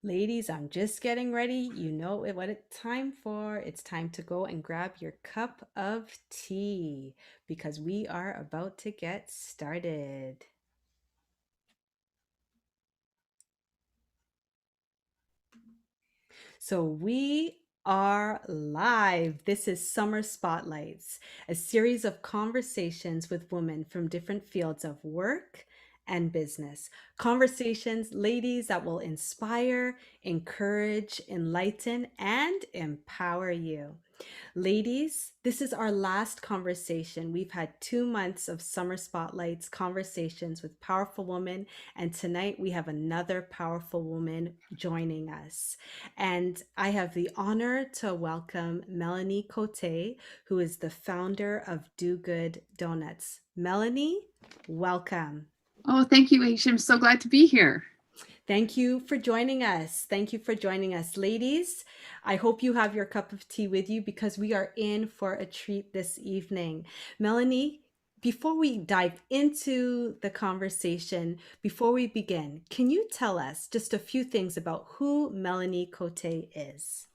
Ladies, I'm just getting ready. You know what it's time for. It's time to go and grab your cup of tea because we are about to get started. So we are live. This is Summer Spotlights, a series of conversations with women from different fields of work and business. Conversations, ladies, that will inspire, encourage, enlighten, and empower you. Ladies, this is our last conversation. We've had 2 months of summer spotlights, conversations with powerful women, and tonight we have another powerful woman joining us. And I have the honor to welcome Melanie Cote, who is the founder of Do Good Donuts. Melanie, welcome. Oh, thank you, Aisha. I'm so glad to be here. Thank you for joining us. Thank you for joining us, ladies. I hope you have your cup of tea with you because we are in for a treat this evening. Melanie, before we dive into the conversation, before we begin, can you tell us just a few things about who Melanie Cote is?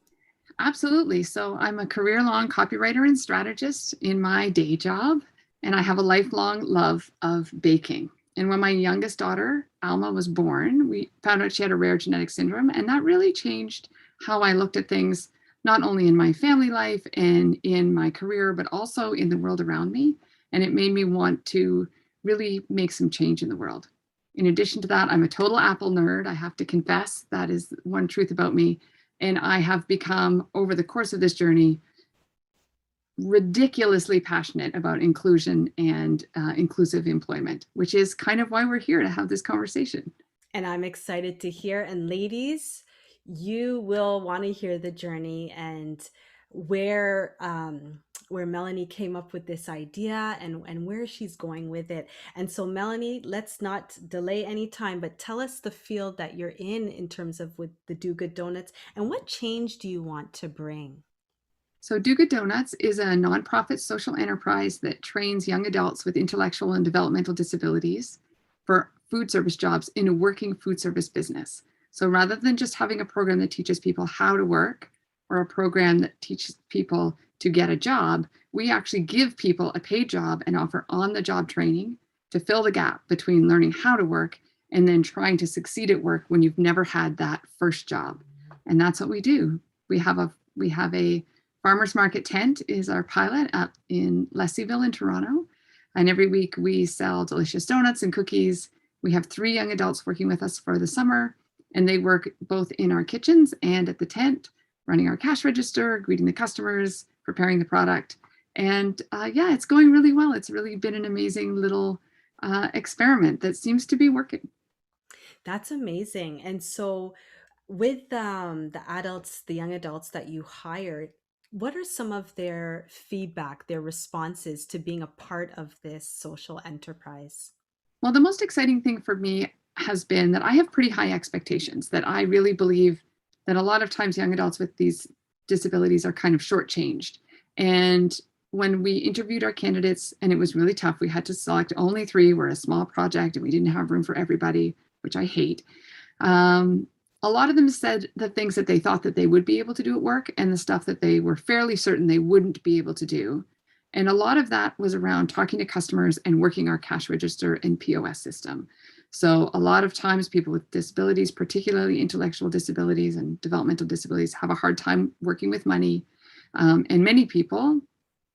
Absolutely. So, I'm a career long copywriter and strategist in my day job, and I have a lifelong love of baking. And when my youngest daughter, Alma, was born, we found out she had a rare genetic syndrome, and that really changed how I looked at things, not only in my family life and in my career, but also in the world around me. And it made me want to really make some change in the world. In addition to that, I'm a total Apple nerd. I have to confess, that is one truth about me. And I have become, over the course of this journey, ridiculously passionate about inclusion and inclusive employment, which is kind of why we're here to have this conversation. And I'm excited to hear. And ladies, you will want to hear the journey and where Melanie came up with this idea and where she's going with it. And so, Melanie, let's not delay any time, but tell us the field that you're in terms of with the Do Good Donuts and what change do you want to bring? So, Do Good Donuts is a nonprofit social enterprise that trains young adults with intellectual and developmental disabilities for food service jobs in a working food service business. So, rather than just having a program that teaches people how to work or a program that teaches people to get a job, we actually give people a paid job and offer on the job training to fill the gap between learning how to work and then trying to succeed at work when you've never had that first job. And that's what we do. We have a Farmers Market Tent is our pilot up in Leslieville in Toronto. And every week we sell delicious donuts and cookies. We have 3 young adults working with us for the summer, and they work both in our kitchens and at the tent, running our cash register, greeting the customers, preparing the product. And yeah, it's going really well. It's really been an amazing little experiment that seems to be working. That's amazing. And so, with the adults, the young adults that you hired, what are some of their feedback, their responses to being a part of this social enterprise? Well, the most exciting thing for me has been that I have pretty high expectations, that I really believe that a lot of times young adults with these disabilities are kind of shortchanged. And when we interviewed our candidates, and it was really tough, we had to select only 3. We're a small project and we didn't have room for everybody, which I hate. Um, a lot of them said the things that they thought that they would be able to do at work and the stuff that they were fairly certain they wouldn't be able to do. And a lot of that was around talking to customers and working our cash register and POS system. So a lot of times people with disabilities, particularly intellectual disabilities and developmental disabilities, have a hard time working with money. And many people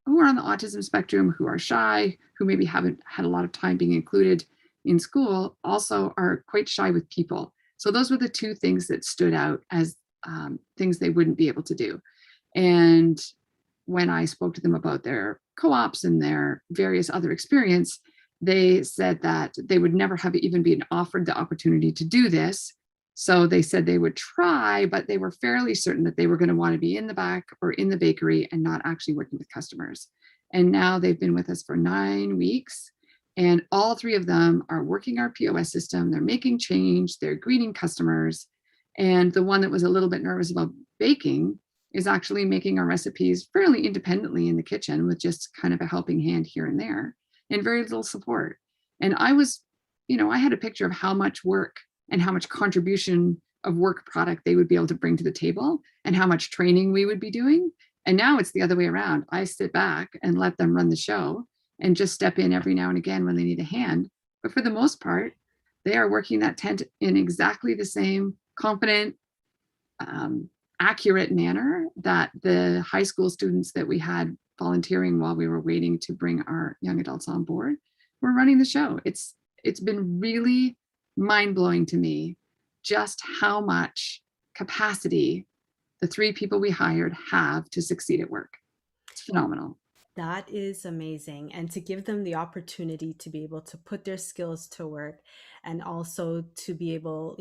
who are on the autism spectrum, who are shy, who maybe haven't had a lot of time being included in school, also are quite shy with people. So those were the 2 things that stood out as things they wouldn't be able to do. And when I spoke to them about their co-ops and their various other experience, they said that they would never have even been offered the opportunity to do this. So they said they would try, but they were fairly certain that they were going to want to be in the back or in the bakery and not actually working with customers. And now they've been with us for 9 weeks. And all 3 of them are working our POS system. They're making change. They're greeting customers. And the one that was a little bit nervous about baking is actually making our recipes fairly independently in the kitchen with just kind of a helping hand here and there and very little support. And I was, I had a picture of how much work and how much contribution of work product they would be able to bring to the table and how much training we would be doing. And now it's the other way around. I sit back and let them run the show and just step in every now and again when they need a hand. But for the most part, they are working that tent in exactly the same confident, um, accurate manner that the high school students that we had volunteering while we were waiting to bring our young adults on board were running the show. It's been really mind blowing to me just how much capacity the three people we hired have to succeed at work. It's phenomenal. That is amazing. And to give them the opportunity to be able to put their skills to work and also to be able,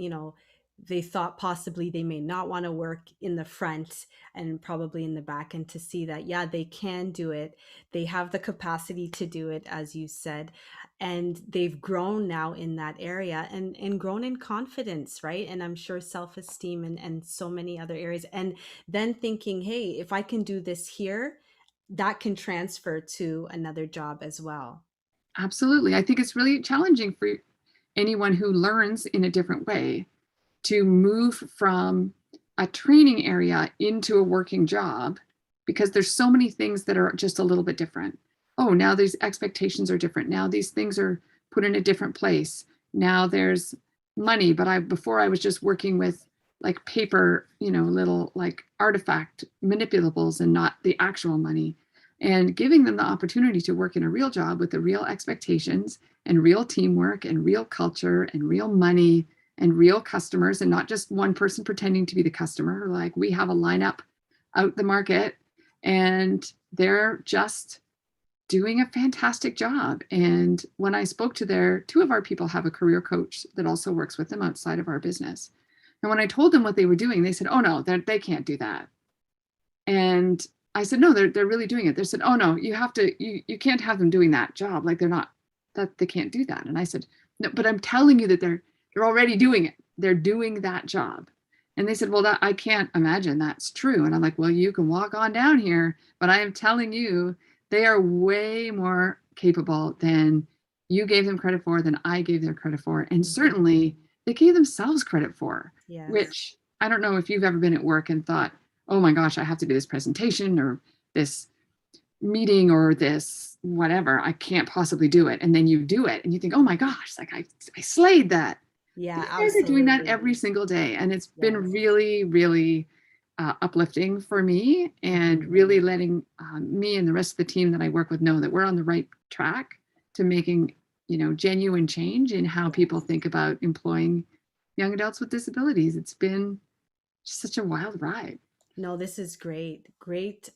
they thought possibly they may not want to work in the front and probably in the back, and to see that, yeah, they can do it. They have the capacity to do it, as you said. And they've grown now in that area and grown in confidence, right? And I'm sure self-esteem and so many other areas. And then thinking, hey, if I can do this here, that can transfer to another job as well. Absolutely. I think it's really challenging for anyone who learns in a different way to move from a training area into a working job because there's so many things that are just a little bit different. Oh, now these expectations are different. Now these things are put in a different place. Now there's money, but I before I was just working with like paper, little like artifact manipulables and not the actual money. And giving them the opportunity to work in a real job with the real expectations and real teamwork and real culture and real money and real customers, and not just one person pretending to be the customer. Like, we have a lineup out the market and they're just doing a fantastic job. And when I spoke to two of our people have a career coach that also works with them outside of our business. And when I told them what they were doing, they said, oh no, they can't do that. And I said, no, they're really doing it. They said, oh no, you can't have them doing that job. Like, they can't do that. And I said, no, but I'm telling you that they're already doing it. They're doing that job. And they said, well, I can't imagine that's true. And I'm like, well, you can walk on down here, but I am telling you, they are way more capable than you gave them credit for, than I gave them credit for. And Mhm. certainly they gave themselves credit for, Yes. which I don't know if you've ever been at work and thought, oh my gosh, I have to do this presentation or this meeting or this whatever. I can't possibly do it. And then you do it and you think, oh my gosh, like I slayed that. Yeah, These guys are doing that absolutely. every single day. And it's been Yes. really, really uplifting for me, and Mhm. really letting me and the rest of the team that I work with know that we're on the right track to making, genuine change in how people Yes. think about employing young adults with disabilities. It's been just such a wild ride. No, this is great. Great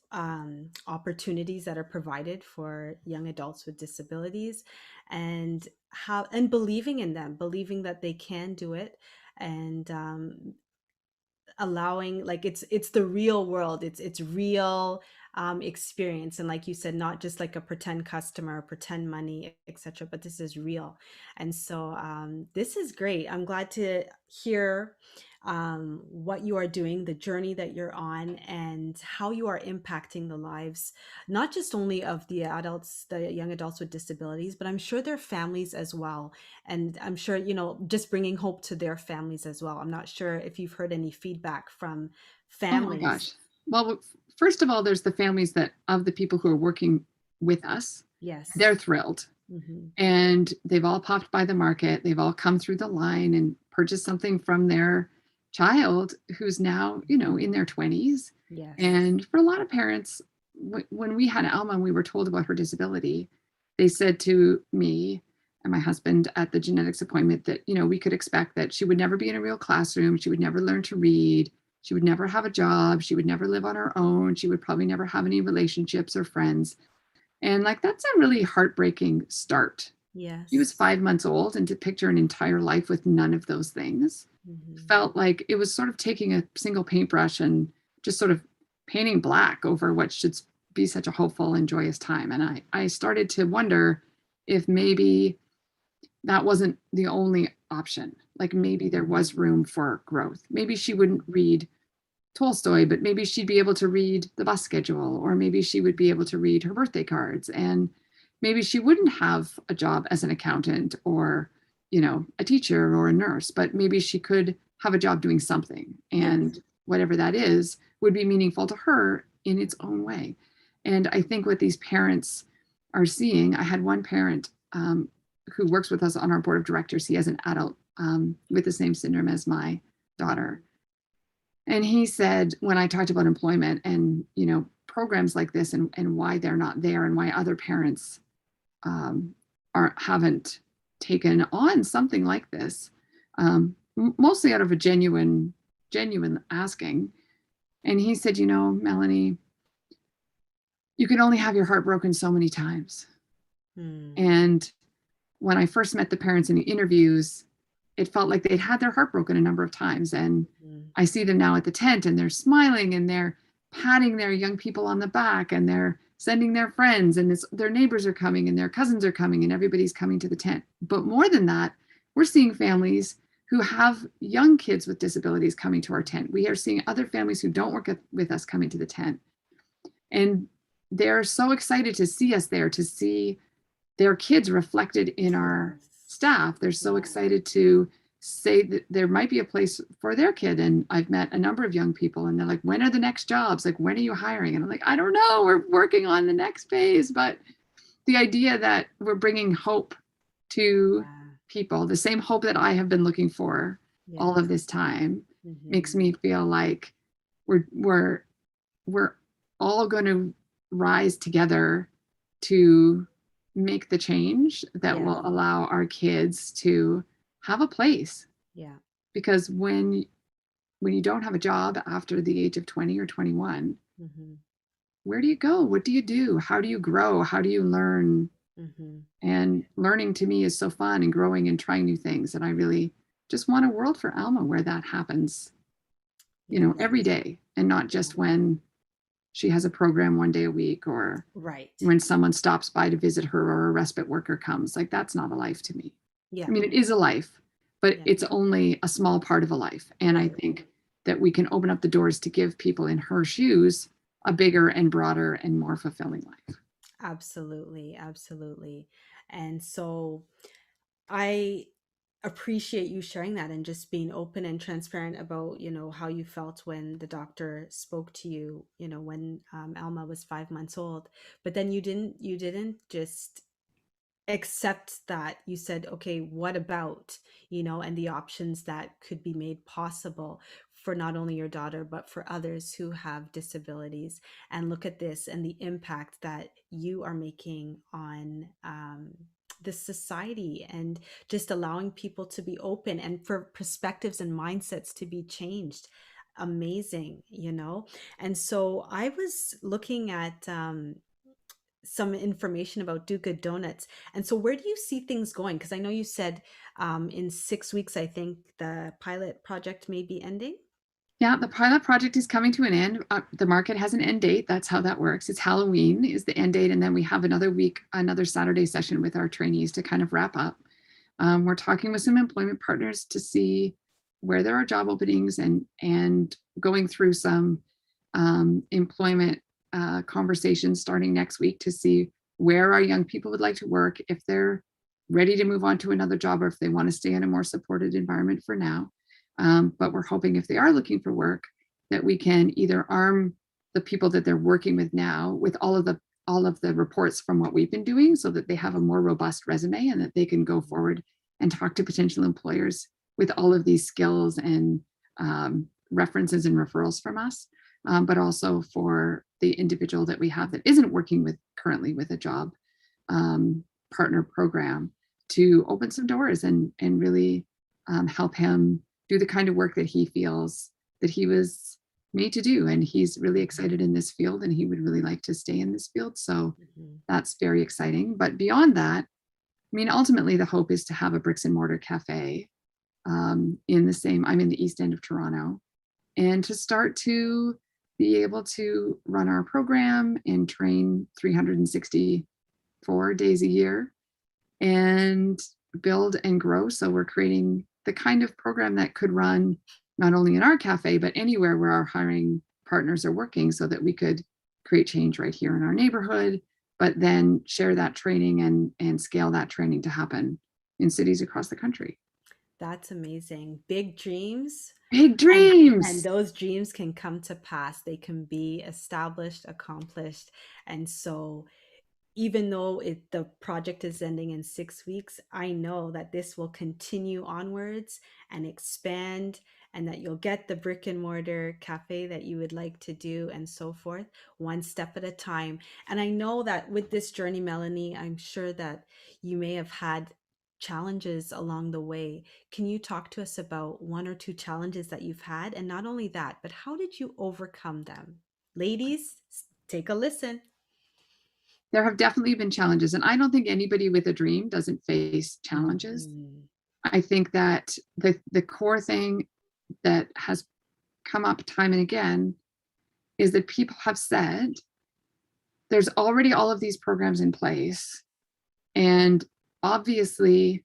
opportunities that are provided for young adults with disabilities, and believing in them, believing that they can do it, and allowing, like, it's the real world, it's real experience. And like you said, not just like a pretend customer, pretend money, etc., but this is real. And so this is great. I'm glad to hear what you are doing, the journey that you're on, and how you are impacting the lives, not just only of the adults, the young adults with disabilities, but I'm sure their families as well. And I'm sure, just bringing hope to their families as well. I'm not sure if you've heard any feedback from Oh my families. gosh. Well, first of all, there's the families that of the people who are working with us. Yes. They're thrilled. Hmm. And they've all popped by the market. They've all come through the line and purchased something from their child who's now, in their 20s. Yes. And for a lot of parents, when we had Alma and we were told about her disability, they said to me and my husband at the genetics appointment that, we could expect that she would never be in a real classroom. She would never learn to read. She would never have a job. She would never live on her own. She would probably never have any relationships or friends. And like, that's a really heartbreaking start. She was Yes. 5 months old, and to picture an entire life with none of those things Hmm. felt like it was sort of taking a single paintbrush and just sort of painting black over what should be such a hopeful and joyous time. And I started to wonder if maybe that wasn't the only option. Like, maybe there Hmm. was room for growth. Maybe she wouldn't read Tolstoy, but maybe she'd be able to read the bus schedule, or maybe she would be able to read her birthday cards. And maybe she wouldn't have a job as an accountant or, a teacher or a nurse, but maybe she could have a job doing something. Yes. And whatever that is would be meaningful to her in its own way. And I think what these parents are seeing, I had one parent who works with us on our board of directors. He has an adult with the same syndrome as my daughter. And he said, when I talked about employment and, programs like this and why they're not there and why other parents haven't taken on something like this, mostly out of a genuine asking. And he said, Melanie, you can only have your heart broken so many times. Hmm. And when I first met the parents in the interviews, it felt like they'd had their heart broken a number of times. And Hmm. I see them now at the tent and they're smiling and they're patting their young people on the back and they're sending their friends and their neighbors are coming and their cousins are coming and everybody's coming to the tent. But more than that, we're seeing families who have young kids with disabilities coming to our tent. We are seeing other families who don't work with us coming to the tent. And they're so excited to see us there, to see their kids reflected in our Yes. staff. They're so Yeah. excited to say that there might be a place for their kid. And I've met a number of young people and they're like, when are the next jobs? Like, when are you hiring? And I'm like, I don't know. We're working on the next phase. But the idea that we're bringing hope to Yeah. people, the same hope that I have been looking for all of Yes. this time, makes Hmm. me feel like we're we're we're all going to rise together to make the change that Yes. will allow our kids to have a place. Yeah. Because when you don't have a job after the age of 20 or 21, Hmm. where do you go? What do you do? How do you grow? How do you learn? Hmm. And learning to me is so fun, and growing and trying new things. And I really just want a world for Alma where that happens, Yes. every day, and not just when she has a program one day a week, or Right. when someone stops by to visit her, or a respite worker comes. Like, that's not a life to me. I Yeah. mean, it is a life, but Yeah. it's only a small part of a life. And I Right. think that we can open up the doors to give people in her shoes a bigger and broader and more fulfilling life. Absolutely. Absolutely. And so I appreciate you sharing that and just being open and transparent about, how you felt when the doctor spoke to you, when Alma was 5 months old. But then you didn't just accept that. You said, okay, what about, and the options that could be made possible for not only your daughter but for others who have disabilities, and look at this and the impact that you are making on this society, and just allowing people to be open and for perspectives and mindsets to be changed. Amazing, and so I was looking at some information about Do Good Donuts. And so, where do you see things going? Because I know you said in 6 weeks, I think the pilot project may be ending. Yeah, the pilot project is coming to an end. The market has an end date. That's how that works. It's Halloween is the end date, and then we have another week, another Saturday session with our trainees to kind of wrap up. We're talking with some employment partners to see where there are job openings, and going through some employment conversations starting next week to see where our young people would like to work, if they're ready to move on to another job, or if they want to stay in a more supported environment for now. But we're hoping, if they are looking for work, that we can either arm the people that they're working with now with all of the reports from what we've been doing, so that they have a more robust resume and that they can go forward and talk to potential employers with all of these skills and references and referrals from us. But also for the individual that we have that isn't working with currently with a job um, partner program, to open some doors and really help him do the kind of work that he feels that he was made to do. And he's really excited in this field, and he would really like to stay in this field. So Mhm. that's very exciting. But beyond that, I mean, ultimately, the hope is to have a bricks and mortar cafe I'm in the East End of Toronto, and to start to be able to run our program and train 364 days a year and build and grow. So we're creating the kind of program that could run not only in our cafe, but anywhere where our hiring partners are working, so that we could create change right here in our neighborhood, but then share that training and scale that training to happen in cities across the country. That's amazing. Big dreams, Big And dreams. those dreams can come to pass. They can be established, accomplished. And so even though the project is ending in 6 weeks, I know that this will continue onwards and expand, and that you'll get the brick and mortar cafe that you would like to do, and so forth, one step at a time. And I know that with this journey, Melanie, I'm sure that you may have had challenges along the way. Can you talk to us about one or two challenges that you've had? And not only that, but how did you overcome them? Ladies, take a listen. There have definitely been challenges, and I don't think anybody with a dream doesn't face challenges. Mhm. I think that the core thing that has come up time and again is that people have said there's already all of these programs in place, and obviously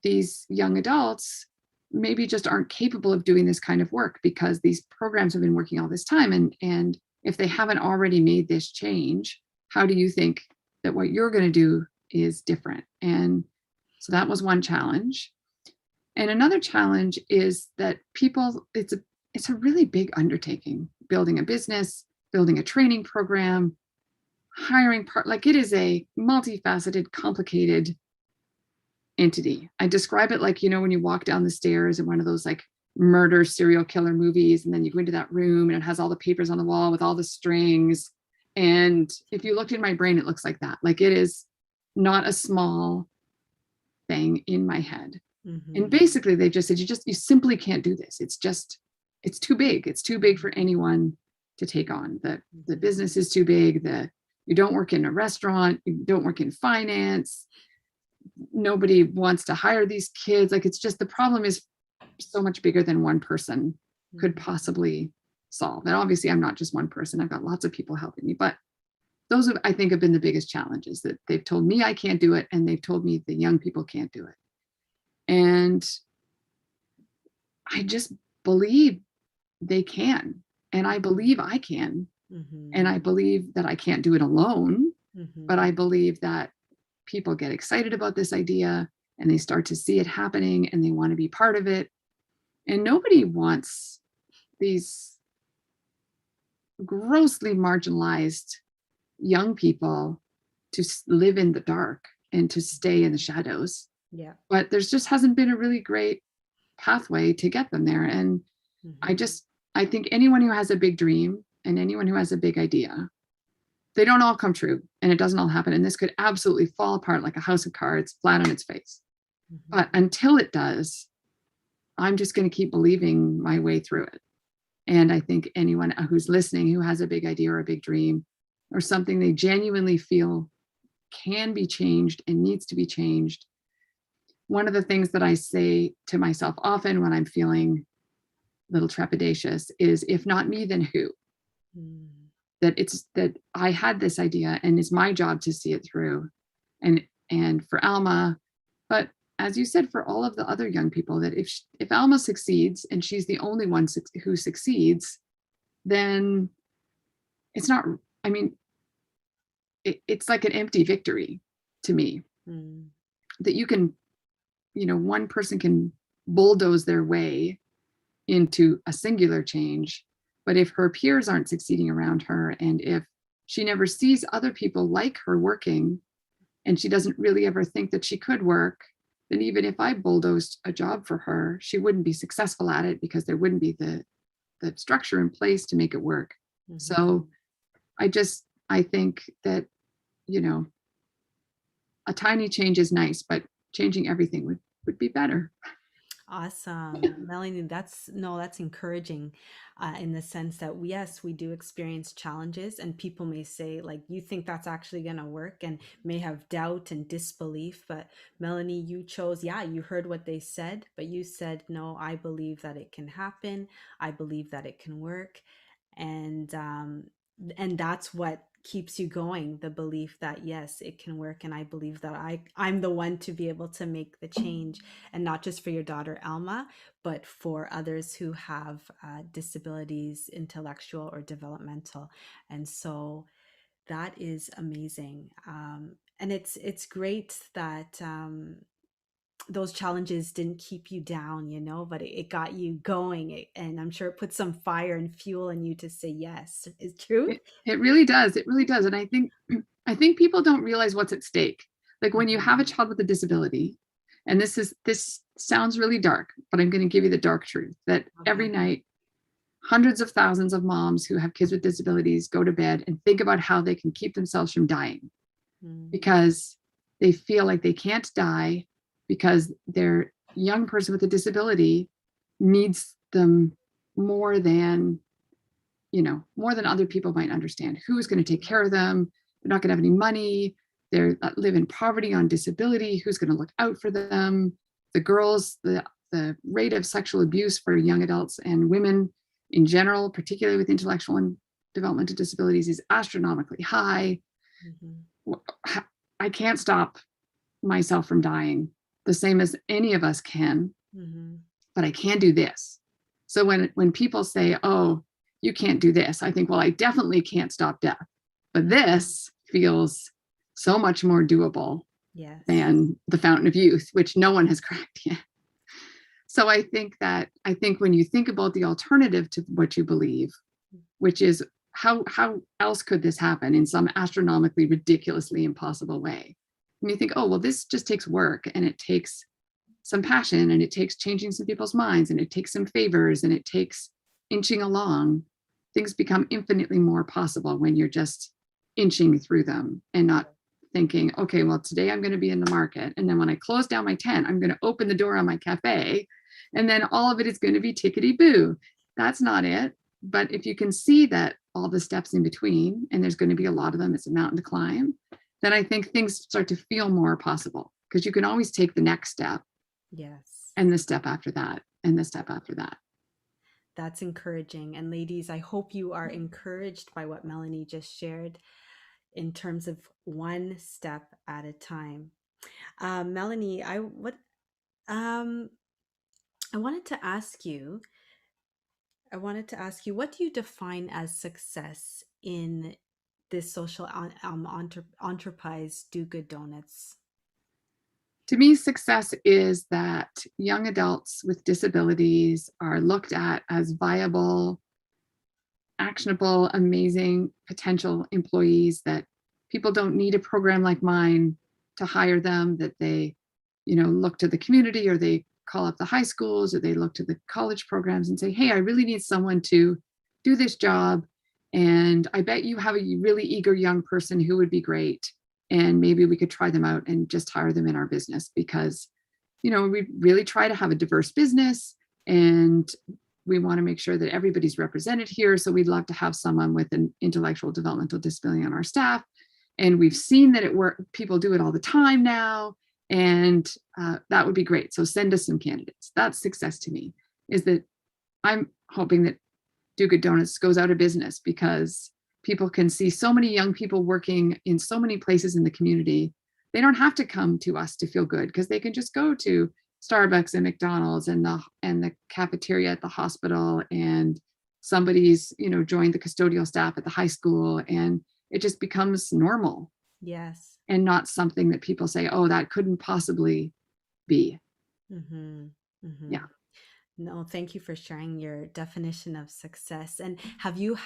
these young adults maybe just aren't capable of doing this kind of work because these programs have been working all this time, and if they haven't already made this change, how do you think that what you're going to do is different? And so that was one challenge. And another challenge is that people, it's a really big undertaking, building a business, building a training program, hiring part, like it is a multifaceted, complicated entity. I describe it like, when you walk down the stairs in one of those like murder serial killer movies, and then you go into that room and it has all the papers on the wall with all the strings. And if you looked in my brain, it looks like that. Like it is not a small thing in my head. And Mhm. basically they just said, you simply can't do this. It's too big. It's too big for anyone to take on. The Mhm. business is too big. You don't work in a restaurant, you don't work in finance, nobody wants to hire these kids. Like it's just the problem is so much bigger than one person could Mhm. possibly solve. And obviously I'm not just one person. I've got lots of people helping me, but those have, I think, have been the biggest challenges, that they've told me I can't do it and they've told me the young people can't do it. And I just believe they can. And I believe I can. And Mhm. I believe that I can't do it alone, but I Mhm. believe that people get excited about this idea and they start to see it happening and they want to be part of it. And nobody wants these grossly marginalized young people to live in the dark and to stay in the shadows. Yeah. But there's just hasn't been a really great pathway to get them there. And I Mhm. just, I think anyone who has a big dream and anyone who has a big idea, they don't all come true and it doesn't all happen. And this could absolutely fall apart like a house of cards, flat on its face. But Mhm. until it does, I'm just going to keep believing my way through it. And I think anyone who's listening who has a big idea or a big dream or something they genuinely feel can be changed and needs to be changed. One of the things that I say to myself often when I'm feeling a little trepidatious is, if not me, then who? Mm. That it's that I had this idea and it's my job to see it through. And for Alma, but as you said, for all of the other young people, that if Alma succeeds and she's the only one who succeeds, then it's not, I mean, it's like an empty victory to me, Mm. that you can, one person can bulldoze their way into a singular change. But if her peers aren't succeeding around her, and if she never sees other people like her working, and she doesn't really ever think that she could work, then even if I bulldozed a job for her, she wouldn't be successful at it because there wouldn't be the structure in place to make it work. So Mhm. I think that, you know, a tiny change is nice, but changing everything would be better. Awesome. Melanie, that's no, that's encouraging in the sense that yes, we do experience challenges, and people may say, like, you think that's actually going to work, and may have doubt and disbelief. But Melanie, you chose, yeah, you heard what they said, but you said, no, I believe that it can happen. I believe that it can work. And and that's what keeps you going, the belief that yes, it can work, and I believe that I'm the one to be able to make the change, and not just for your daughter Alma, but for others who have disabilities, intellectual or developmental. And so that is amazing. And it's great that those challenges didn't keep you down, but it got you going, and I'm sure it put some fire and fuel in you to say yes. Is truth? It really does. It really does. And I think I think people don't realize what's at stake. Like when you Mhm. have a child with a disability, and this sounds really dark, but I'm going to give you the dark truth that every Okay. night hundreds of thousands of moms who have kids with disabilities go to bed and think about how they can keep themselves from dying Mm, because they feel like they can't die because their young person with a disability needs them more than more than other people might understand. Who's going to take care of them? They're not going to have any money. They live in poverty on disability. Who's going to look out for them? The rate of sexual abuse for young adults and women in general, particularly with intellectual and developmental disabilities, is astronomically high. mhm, I can't stop myself from dying, the same as any of us can, mhm, but I can do this. So when people say, "Oh, you can't do this," I think, well, I definitely can't stop death. But mhm. this feels so much more doable Yes. than the fountain of youth, which no one has cracked yet. So I think when you think about the alternative to what you believe, which is how else could this happen in some astronomically ridiculously impossible way? And you think, oh well, this just takes work and it takes some passion and it takes changing some people's minds and it takes some favors and it takes inching along. Things become infinitely more possible when you're just inching through them and not thinking, okay, well, today I'm going to be in the market. And then when I close down my tent, I'm going to open the door on my cafe. And then all of it is going to be tickety boo. That's not it. But if you can see that all the steps in between, and there's going to be a lot of them, it's a mountain to climb, then I think things start to feel more possible because you can always take the next step Yes. and the step after that and the step after that. That's encouraging. And ladies, I hope you are encouraged by what Melanie just shared in terms of one step at a time. Melanie, um I wanted to ask you, what do you define as success in this social enterprise, Do Good Donuts? To me, success is that young adults with disabilities are looked at as viable, actionable, amazing potential employees, that people don't need a program like mine to hire them, that they, look to the community or they call up the high schools or they look to the college programs and say, hey, I really need someone to do this job. And I bet you have a really eager young person who would be great. And maybe we could try them out and just hire them in our business because, we really try to have a diverse business and we want to make sure that everybody's represented here. So we'd love to have someone with an intellectual developmental disability on our staff. And we've seen that it work. People do it all the time now, and that would be great. So send us some candidates. That's success to me. Is that I'm hoping that Do Good Donuts goes out of business because people can see so many young people working in so many places in the community. They don't have to come to us to feel good because they can just go to Starbucks and McDonald's and the cafeteria at the hospital, and somebody's joined the custodial staff at the high school, and it just becomes normal Yes. and not something that people say, oh, that couldn't possibly be. Mm-hmm. Mm-hmm. Yeah. No, thank you for sharing your definition of success. And have you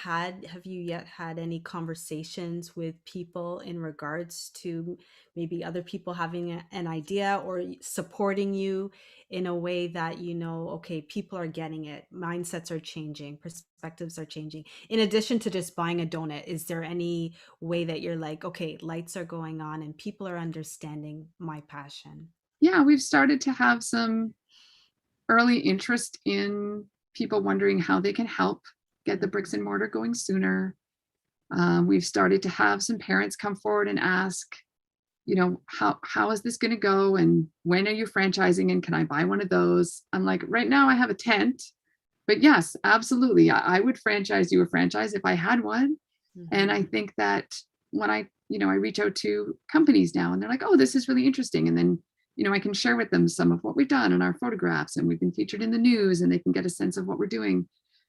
yet had any conversations with people in regards to maybe other people having an idea or supporting you in a way that, okay, people are getting it, mindsets are changing, perspectives are changing. In addition to just buying a donut, is there any way that you're like, okay, lights are going on and people are understanding my passion? Yeah, we've started to have some early interest in people wondering how they can help get the bricks Mhm. and mortar going sooner. We've started to have some parents come forward and ask, how is this going to go, and when are you franchising, and can I buy one of those? I'm like, right now I have a tent, but yes, absolutely, I would franchise you a franchise if I had one. And I Mhm. think that when I reach out to companies now and they're like, oh, this is really interesting. And then, I can share with them some of what we've done and our photographs, and we've been featured in the news, and they can get a sense of what we're doing.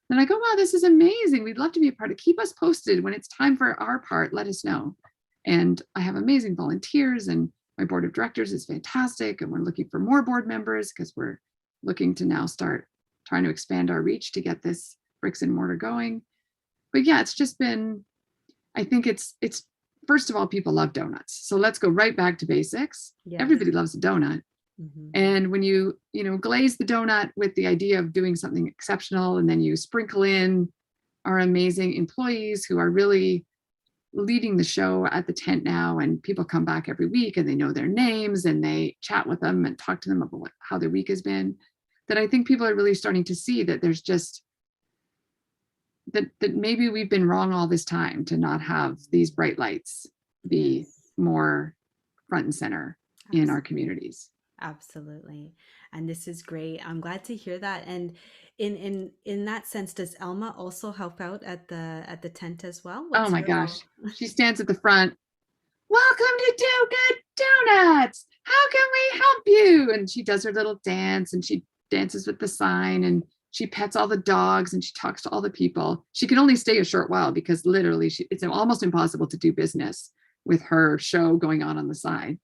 Then I go, wow, this is amazing. We'd love to be a part of. Keep us posted when it's time for our part. Let us know. And I have amazing volunteers, and My board of directors is fantastic, and we're looking for more board members because we're looking to now start trying to expand our reach to get this bricks and mortar going. But yeah, it's just been, I think it's first of all, people love donuts. So let's go right back to basics. Yes. Everybody loves a donut. Hmm. And when you glaze the donut with the idea of doing something exceptional, and then you sprinkle in our amazing employees who are really leading the show at the tent now, and people come back every week and they know their names and they chat with them and talk to them about how their week has been, that I think people are really starting to see that there's just that maybe we've been wrong all this time to not have these bright lights be Yes. more front and center in our Absolutely. communities. Absolutely. And this is great. I'm glad to hear that. And in that sense, does Elma also help out at the tent as well? Oh What's my her gosh. role? She stands at the front. Welcome to Do Good Donuts. How can we help you? And she does her little dance and she dances with the sign and she pets all the dogs and she talks to all the people. She can only stay a short while because literally it's almost impossible to do business with her show going on the side.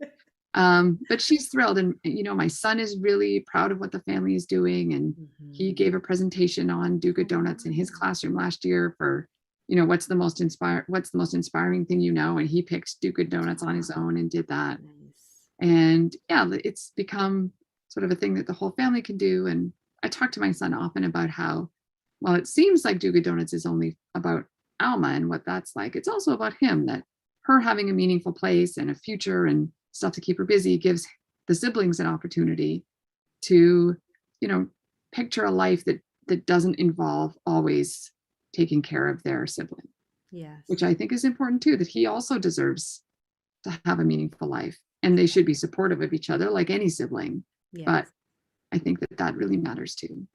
But she's thrilled. And, my son is really proud of what the family is doing. And he Hmm. gave a presentation on Do Good Oh, Donuts in his wow. classroom last year for, what's the most inspiring thing, and he picked Do Good Donuts on his Ah, own and did that. nice. And yeah, it's become sort of a thing that the whole family can do. And I talk to my son often about how, while it seems like Do Good Donuts is only about Alma and what that's like, it's also about him, that her having a meaningful place and a future and stuff to keep her busy gives the siblings an opportunity to, you know, picture a life that doesn't involve always taking care of their sibling, which Yes. I think is important too, that he also deserves to have a meaningful life and they should be supportive of each other like any sibling. But Yes. I think that really matters too.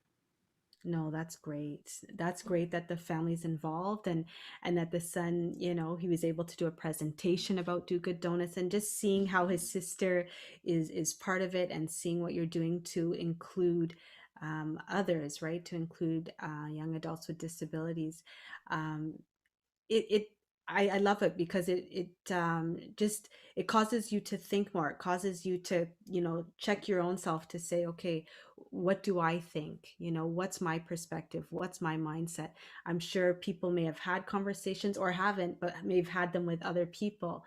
No, that's great. That's great that the family's involved and that the son, he was able to do a presentation about Do Good Donuts and just seeing how his sister is part of it and seeing what you're doing to include others, right? To include young adults with disabilities. Um, it I love it because it just it causes you to think more. It causes you to, check your own self to say, okay, what do I think? What's my perspective? What's my mindset? I'm sure people may have had conversations or haven't, but may have had them with other people,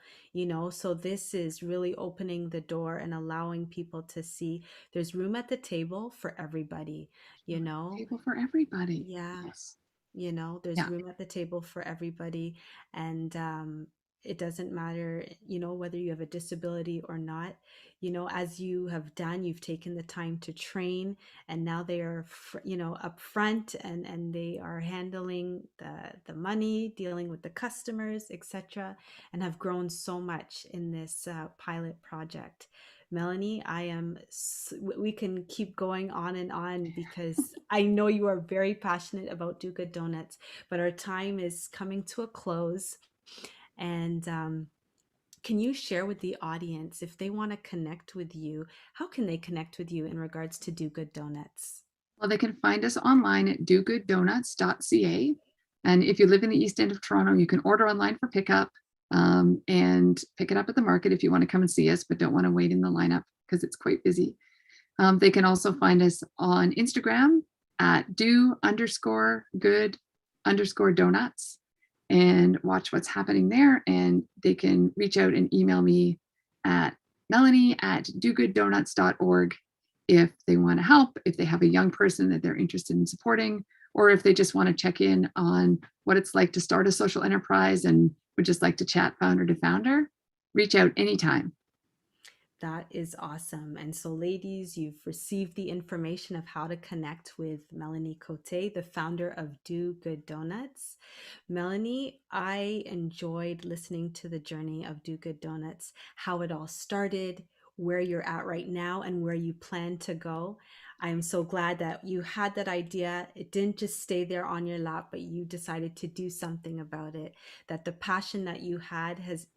so this is really opening the door and allowing people to see there's room at the table for everybody, you know? Table for everybody. Yeah. Yes. There's Yeah. room at the table for everybody. And it doesn't matter, whether you have a disability or not. As you have done, you've taken the time to train, and now they are, up front, and they are handling the money, dealing with the customers, etc., and have grown so much in this pilot project. Melanie, we can keep going on and on because I know you are very passionate about Do Good Donuts, but our time is coming to a close. And can you share with the audience if they want to connect with you, how can they connect with you in regards to Do Good Donuts? Well, they can find us online at dogooddonuts.ca. And if you live in the East End of Toronto, you can order online for pickup, and pick it up at the market if you want to come and see us, but don't want to wait in the lineup because it's quite busy. They can also find us on Instagram at do_good_donuts and watch what's happening there. And they can reach out and email me at melanie@dogooddonuts.org if they want to help, if they have a young person that they're interested in supporting, or if they just want to check in on what it's like to start a social enterprise and would just like to chat founder to founder. Reach out anytime. That is awesome. And so, ladies, you've received the information of how to connect with Melanie Cote, the founder of Do Good Donuts. Melanie, I enjoyed listening to the journey of Do Good Donuts, how it all started, where you're at right now, and where you plan to go. I am so glad that you had that idea. It didn't just stay there on your lap, but you decided to do something about it. That the passion that you had has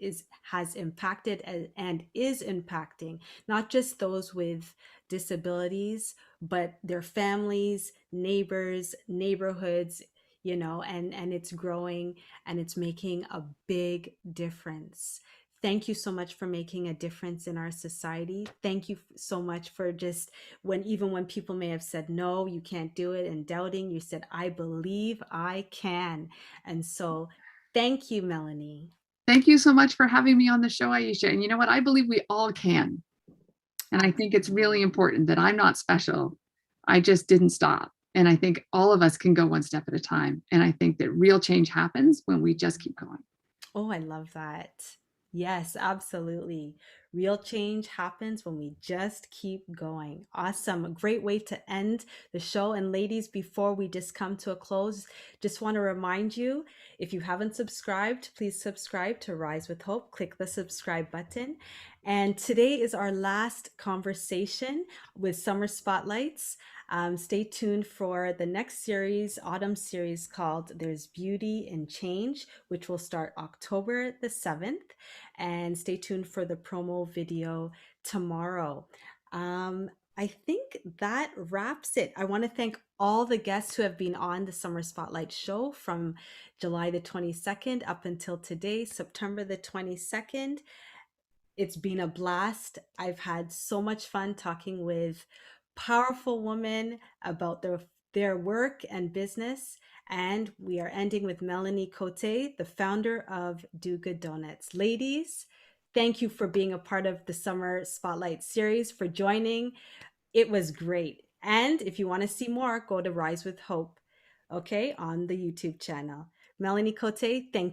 impacted and is impacting not just those with disabilities, but their families, neighbors, neighborhoods, and it's growing and it's making a big difference. Thank you so much for making a difference in our society. Thank you so much for just even when people may have said, no, you can't do it, and doubting, you said, I believe I can. And so thank you, Melanie. Thank you so much for having me on the show, Aisha. And you know what? I believe we all can. And I think it's really important that I'm not special. I just didn't stop. And I think all of us can go one step at a time. And I think that real change happens when we just keep going. Oh, I love that. Yes, absolutely. Real change happens when we just keep going. Awesome. A great way to end the show. And ladies, before we just come to a close, just want to remind you, if you haven't subscribed, please subscribe to Rise with Hope. Click the subscribe button. And today is our last conversation with Summer Spotlights. Stay tuned for the next series, autumn series called There's Beauty in Change, which will start October the 7th. And stay tuned for the promo video tomorrow. I think that wraps it. I want to thank all the guests who have been on the Summer Spotlight show from July the 22nd up until today, September the 22nd. It's been a blast. I've had so much fun talking with powerful women about their work and business. And we are ending with Melanie Cote, the founder of Do Good Donuts. Ladies, thank you for being a part of the Summer Spotlight series, for joining. It was great. And if you want to see more, go to Rise with Hope, okay, on the YouTube channel. Melanie Cote, thank